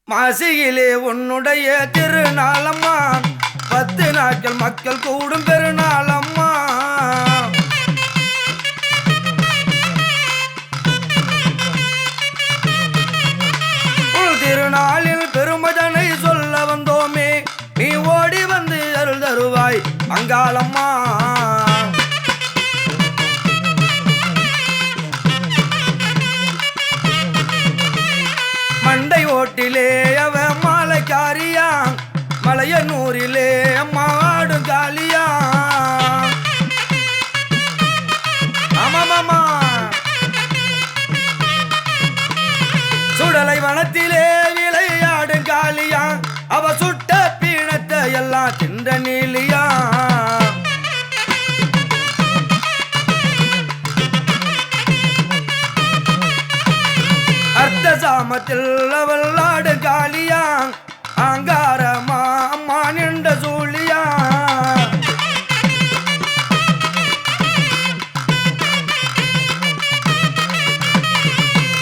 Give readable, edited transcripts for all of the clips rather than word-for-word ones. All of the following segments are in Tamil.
மாசியிலே உன்னுடைய திருநாளம்மா 10 நாட்கள் மக்கள் கூடும் பெருநாளம்மா உன் திருநாளில் பெருமதனை சொல்ல வந்தோமே நீ ஓடி வந்து அருள் தருவாய் அங்காளம்மா மண்டை ஓட்டிலே அவ மாலைக்காரியா மலையனூரிலே அம்மா ஆடும் காலியா ஆமாமாமா சுடலை வனத்திலே விளையாடும் காலியா அவ சுட்ட பீனத்தை எல்லாம் தின்ற நீலியா அர்த்த சாமத்தில் அவள் ஆடு காலியா அங்காரமா அம்மா நின்ற சூழியா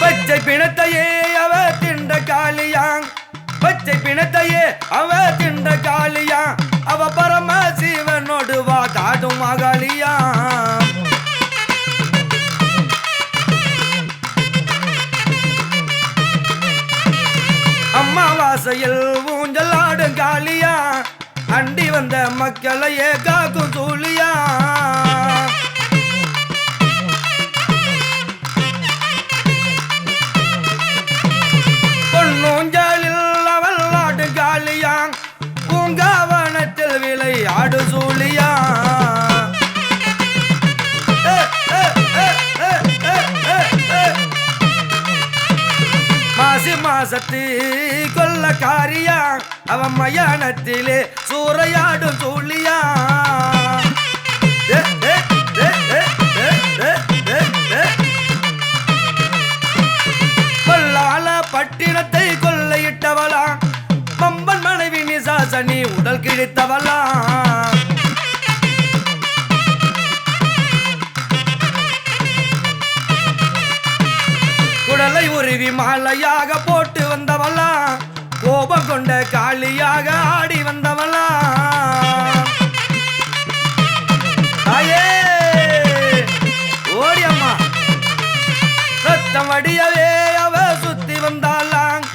பச்சை பிணத்தையே அவ தின்ற காலியா பச்சை பிணத்தையே அவ தின்ற காலியா அவ பரமசிவனோடு வா காடும் மகாலியா அம்மாவாசையில் ஊஞ்சல் ஆடும் காலியா அண்டி வந்த மக்களையே காக்கும் சூழியா பொன்னூஞ்சலில் அவள் ஆடும் காலியா பூங்காவனத்தில் விளையாடு சூழியா மாசி மாசத்து கொல்லக்காரியா அவன் மயானத்திலே சூறையாடும் சூழியா கொல்லால பட்டினத்தை கொள்ளையிட்டவளா பம்பன் மனைவி நிசாசனி உடல் கிழித்தவளா குடலை உருவி மாலையாக போட்டு வந்தவளா கோபம் கொண்ட காளியாக ஆடி வந்தவளா தாயே ஓடி அம்மா ரத்தம் வடியவே அவ சுத்தி வந்தாளாம்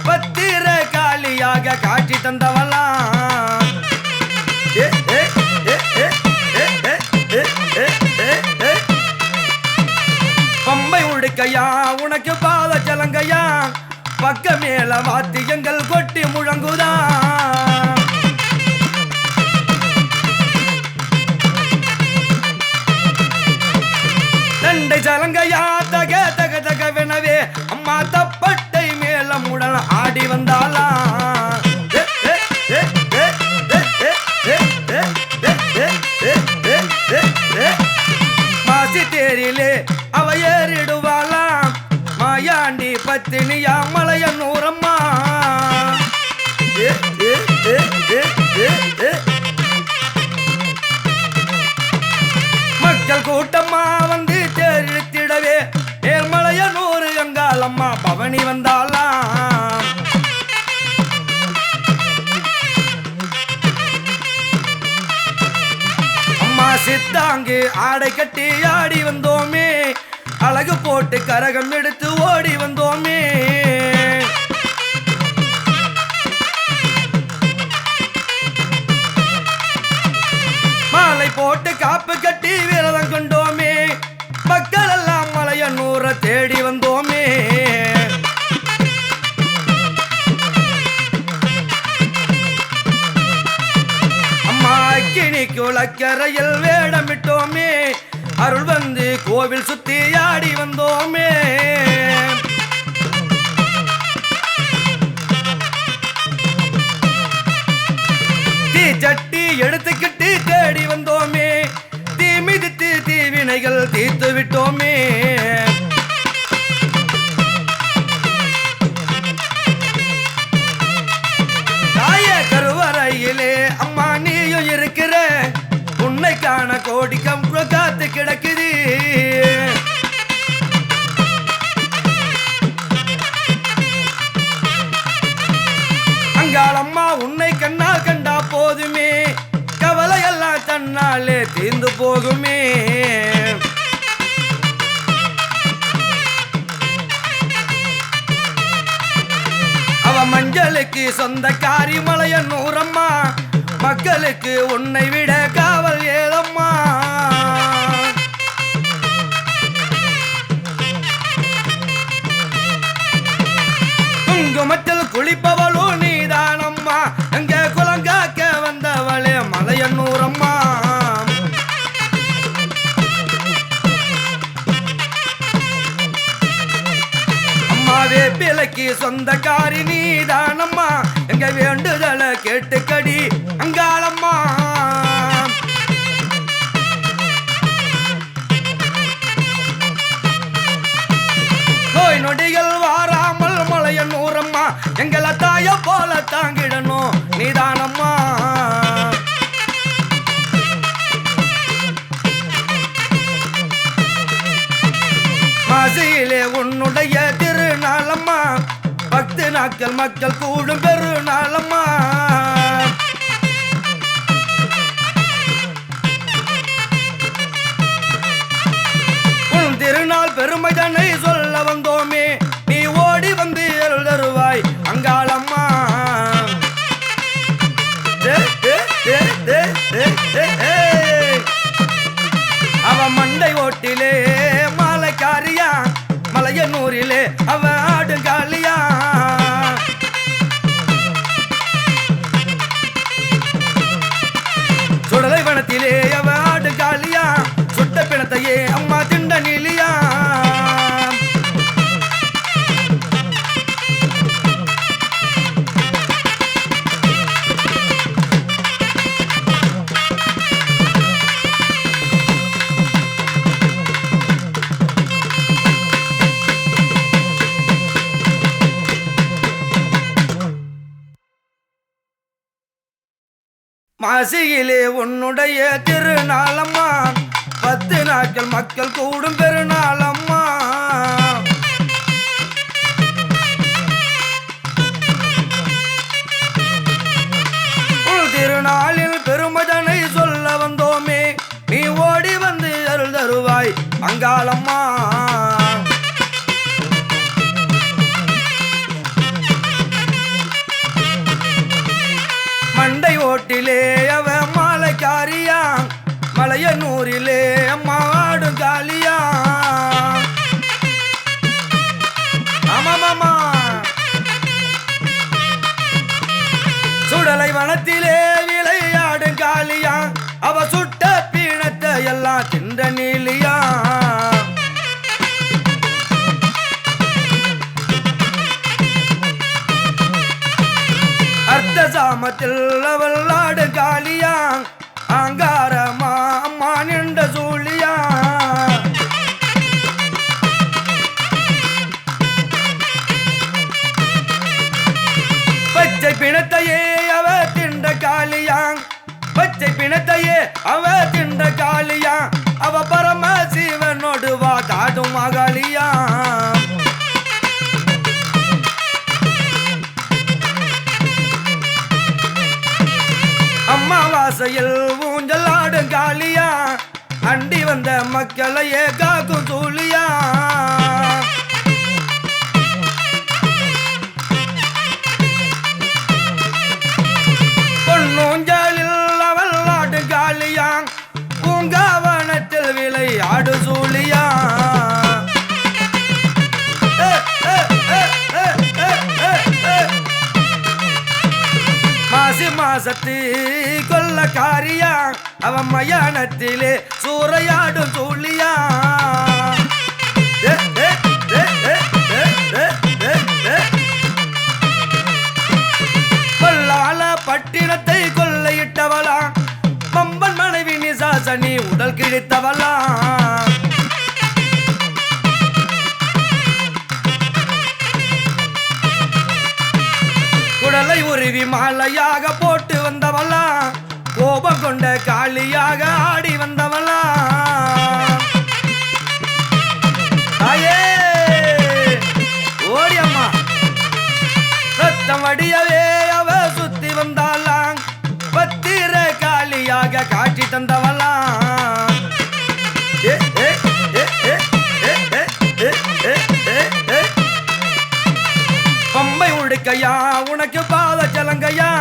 பத்திர காளியாக காட்சி தந்தவளா பம்பை உடுக்கையா உனக்கு பாத சலங்கையா பக்க மேல வாத்தியங்கள் கொட்டி முழங்குதா நண்டை சலங்கையா தக தக தகவெனவே அம்மா தப்பட்டை மேல முடல் ஆடி வந்தாளா மாசி தேரிலே அவ ஏறிடுவாளாம் மாயாண்டி பத்தினியா மலையனூரம்மா மக்கள் கூட்டம்மா வந்து தேரிழுத்திடவே ஏர்மலையனூர் அங்காளம்மா பவனி வந்தாளாம் அம்மா சித்தாங்கு ஆடை கட்டி ஆடி வந்தோமே அழகு போட்டு கரகம் எடுத்து ஓடி வந்தோமே மாலை போட்டு காப்பு கட்டி விரதம் கொண்டோமே மக்கள் எல்லாம் மலையனூரை தேடி வந்தோமே அம்மா கிணிக்கு உலக்கரையில் வேடமிட்டோமே அருள் வந்து கோவில் சுத்தி ஆடி வந்தோமே தீ சட்டி எடுத்துக்கிட்டு தேடி வந்தோமே தீ மிதித்து தீவினைகள் தீர்த்து விட்டோமே தாய கருவறையிலே அம்மா நீயும் இருக்கிற உன்னை காண கோடி கம்பு காத்து கிடக்குது அங்காளம்மா உன்னை கண்ணால் கண்டா போதுமே கவலை எல்லாம் தன்னாலே தீர்ந்து போகுமே. அவ மஞ்சளுக்கு சொந்தக்காரி மலையனூரம்மா மக்களுக்கு உன்னை விட காவல் ஏதம்மா. குங்குமத்தில் குளிப்பவளோ நீதானம்மா அங்க குலங்காக்க வந்தவளே மலையனூரம்மா. அம்மாவே பிள்ளைக்கு சொந்தக்காரி நீதானம்மா எங்க வேண்டுதலை கேட்டுக்கடி அங்காளம்மா. நோய் நொடிகள் வாராமல் மலையனூரம்மா எங்களை தாய போல தாங்கிடணும் நீதானம்மா. மாசியிலே உன்னுடைய திருநாளம்மா 10 நாட்கள் மக்கள் கூடும் பெருநாளம்மா. உன் திருநாள் பெருமை தன்னை சொல்ல வந்தோமே நீ ஓடி வந்து அருள் தருவாய் அங்காளம்மா. அவ மண்டை ஓட்டிலே மாலைக்காரியா மலையனூரிலே அவ ஆடுங்காலியா. சுடலை வனத்திலே அவ ஆடுங்காலியா சுட்ட பிணத்தையே அம்மா திண்ட நீலியா. மாசியிலே உன்னுடைய திருநாளம்மா 10 நாட்கள் மக்கள் கூடும் பெருநாளம்மா. உன் திருநாளில் பெருமதனை சொல்ல வந்தோமே நீ ஓடி வந்து அருள் தருவாய் அங்காளம்மா. மண்டை ஓட்டிலே அவ மாலைக்காரியா மலையனூரிலே அம்மா ஆடுங்காலியா. ஆமாமாமா சுடலை வனத்திலே விளையாடுங்காலியா அவ சுட்ட பீணத்தை எல்லாம் தின்ற நீலியா. அர்த்த சாமத்தில் அவள் ஆடு காலியா அங்காரமா அம்மா நின்ற சூழியா. பச்சை பிணத்தையே அவ தின்ற காலியா பச்சை பிணத்தையே அவ தின்ற காலியா அவ பரம சிவனோடு வாதாடும் மகாலியா. அம்மாவாசையில் ஊஞ்சல் ஆடுங்காலியா அண்டி வந்த மக்களையே காக்கும் சூழியா. பொன்னூஞ்சலில் அவள் ஆடுங்காலியா பூங்காவனத்தில் விளையாடு சூழியா. மாசி மாசத்து கொல்லக்காரியா அவ மயானத்திலே சூறையாடும் சூழியா. கொல்லால பட்டினத்தை கொள்ளையிட்டவளா பம்பன் மனைவி நிசாசனி உடல் கிழித்தவளா. குடலை உருவி மாலையாக போட்டு வந்தவளா கோபம் கொண்ட காளியாக ஆடி வந்தவளா. தாயே ஓடி அம்மா ரத்தம் வடியவே அவ காட்சி தந்தவலாம் ஏ ஏ ஏ ஏ ஏ ஏ ஏ ஏ ஏ பம்பை உடுக்கையா உனக்கு பாத சலங்கையா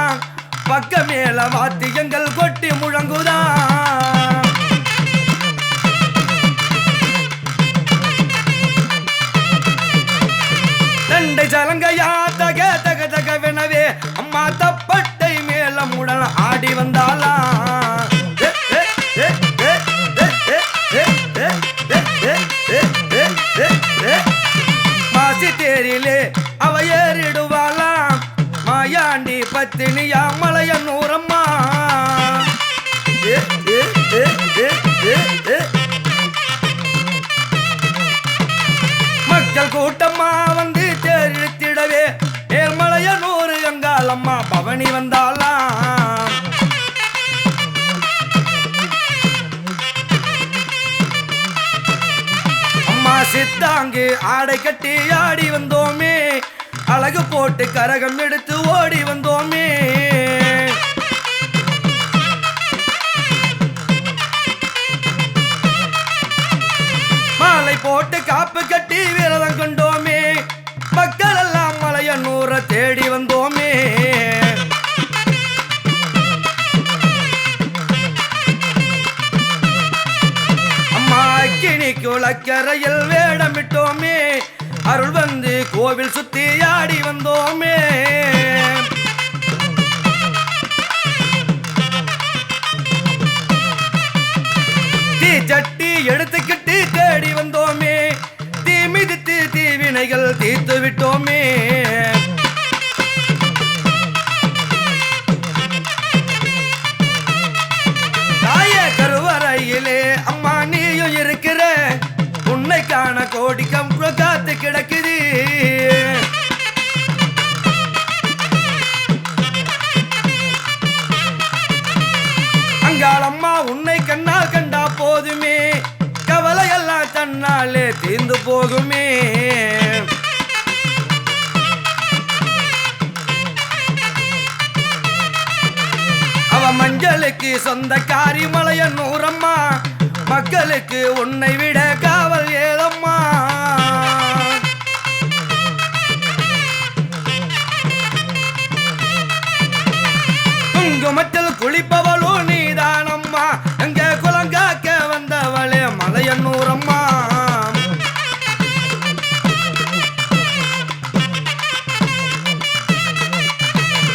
பக்க மேல வாத்தியங்கள் கொட்டி முழங்குதான் தண்டை சலங்கையா தக தக தகவெனவே அம்மா தப்பட்டை மேளமுடன் ஆடி வந்தாலாம் மாசி தேரிலே அவ ஏறிடுவாளாம் மாயாண்டி பத்தினியா மலையனூரம்மா மக்கள் கூட்டம்மா வந்து தேரிழுத்திடவே ஏர்மலையனூர் அங்காளம்மா பவனி வந்தாலாம் அம்மா சித்தாங்கு ஆடை கட்டி ஆடி வந்தோமே அழகு போட்டு கரகம் எடுத்து ஓடி வந்தோமே மாலை போட்டு காப்பு கட்டி விரதம் கொண்டோமே மக்கள் எல்லாம் மலையனூரை தேடி வந்தோமே அம்மா கிணி குளக்கரையில் வேடமிட்டோமே அருள் வந்து கோவில் சுத்தி ஆடி வந்தோமே தீ சட்டி எடுத்துக்கிட்டு தேடி வந்தோமே தீ மிதித்து தீவினைகள் தீர்த்து விட்டோமே தாய கருவறையிலே அம்மா நீயும் இருக்கிற உன்னை காண கோடி கம்பு காத்து கிடக்குது அங்காளம்மா உன்னை கண்ணால் கண்டா போதுமே கவலை எல்லாம் தன்னாலே தீர்ந்து போகுமே அவ மஞ்சளுக்கு சொந்தக்காரி மலையனூரம்மா மக்களுக்கு உன்னை விட காவல் ஏதம்மா குங்குமத்தில் குளிப்பவளோ நீதானம்மா எங்க குலங்காக்க வந்தவளே மலையனூரம்மா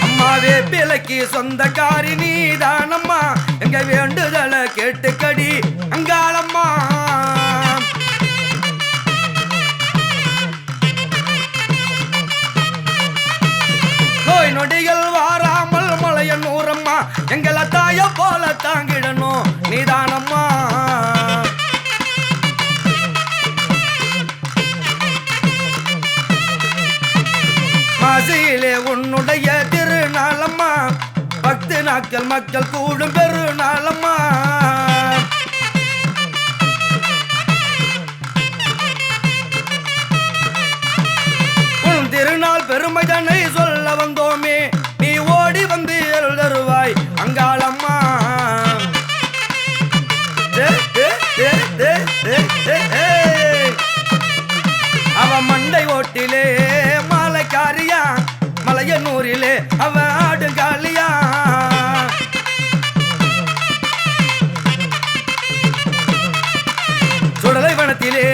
அம்மா வேப்பிலைக்கு சொந்தக்காரி நீதானம்மா எங்க வேண்டுதலை கேட்டுக்கடி அங்காளம்மா நோய் நொடிகள் வாராமல் மலையனூரம்மா எங்களை தாய போல தாங்கிடணும் நீதானம்மா மாசியிலே உன்னுடைய திருநாளம்மா பக்தி நாட்கள் மக்கள் கூடும் பெருநாளம்மா உன் திருநாள் பெருமைதனை சொல்ல வந்தோமே நீ ஓடி வந்து அருள் தருவாய் அங்காளம்மா அவ மண்டை ஓட்டிலே மாலைக்காரியா மலையனூரிலே அவ ஆடுங்காலியா சுடலை வனத்திலே